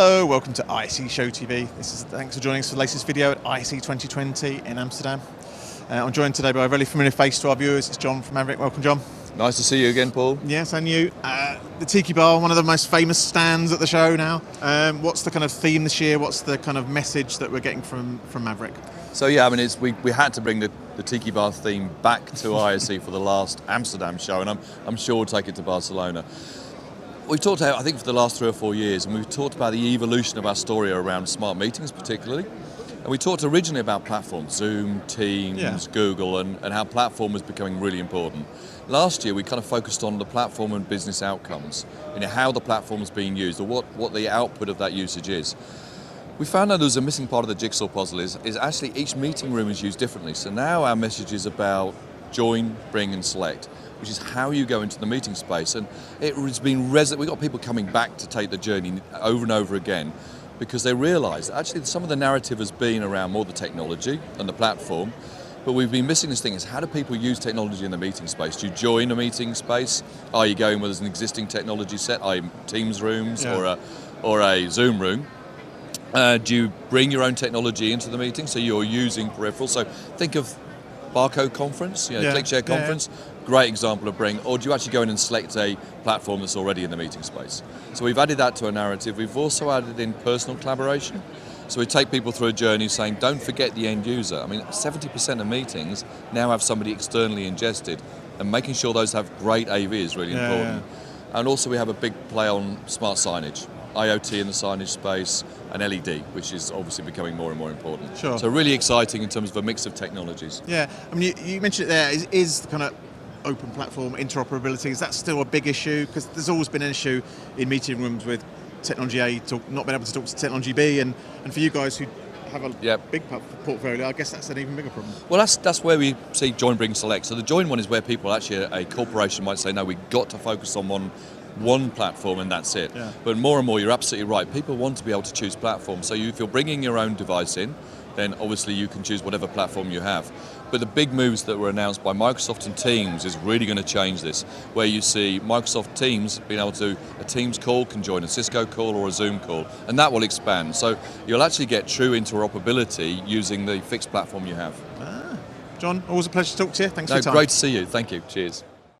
Hello, welcome to IC Show TV. Thanks for joining us for the latest video at IC 2020 in Amsterdam. I'm joined today by a very familiar face to our viewers. It's John from Maverick. Welcome, John. Nice to see you again, Paul. Yes, and you. The Tiki Bar, one of the most famous stands at the show now. What's the kind of theme this year? What's the kind of message that we're getting from Maverick? So yeah, I mean, we had to bring the Tiki Bar theme back to ISE for the last Amsterdam show, and I'm sure we'll take it to Barcelona. We've talked about, I think, for the last 3 or 4 years, and we've talked about the evolution of our story around smart meetings particularly. And we talked originally about platforms, Zoom, Teams, Google, and how platform was becoming really important. Last year, we kind of focused on the platform and business outcomes, how the platform is being used, or what the output of that usage is. We found that there was a missing part of the jigsaw puzzle is actually each meeting room is used differently. So now our message is about join, bring, and select, which is how you go into the meeting space. And it has been we've got people coming back to take the journey over and over again because they realise that actually some of the narrative has been around more the technology and the platform, but we've been missing this thing is how do people use technology in the meeting space? Do you join a meeting space? Are you going where there's an existing technology set, i.e. Teams rooms or a Zoom room? Do you bring your own technology into the meeting so you're using peripherals? So think of barcode conference, click share conference, great example of bring, or do you actually go in and select a platform that's already in the meeting space? So we've added that to a narrative. We've also added in personal collaboration. So we take people through a journey saying, don't forget the end user. I mean, 70% of meetings now have somebody externally ingested, and making sure those have great AV is really important. And also we have a big play on smart signage. IoT in the signage space, and LED, which is obviously becoming more and more important. Sure. So really exciting in terms of a mix of technologies. Yeah, I mean, you mentioned it there, is the kind of open platform interoperability, is that still a big issue? Because there's always been an issue in meeting rooms with technology A not being able to talk to technology B, and for you guys who have a big portfolio, I guess that's an even bigger problem. Well, that's where we see join, bring, select. So the join one is where people actually, a corporation might say, no, we've got to focus on one platform and that's it. Yeah. But more and more, you're absolutely right. People want to be able to choose platforms. So if you're bringing your own device in, then obviously you can choose whatever platform you have. But the big moves that were announced by Microsoft and Teams is really going to change this, where you see Microsoft Teams being able to, a Teams call can join a Cisco call or a Zoom call, and that will expand. So you'll actually get true interoperability using the fixed platform you have. John, always a pleasure to talk to you. Thanks for your time. Great to see you. Thank you. Cheers.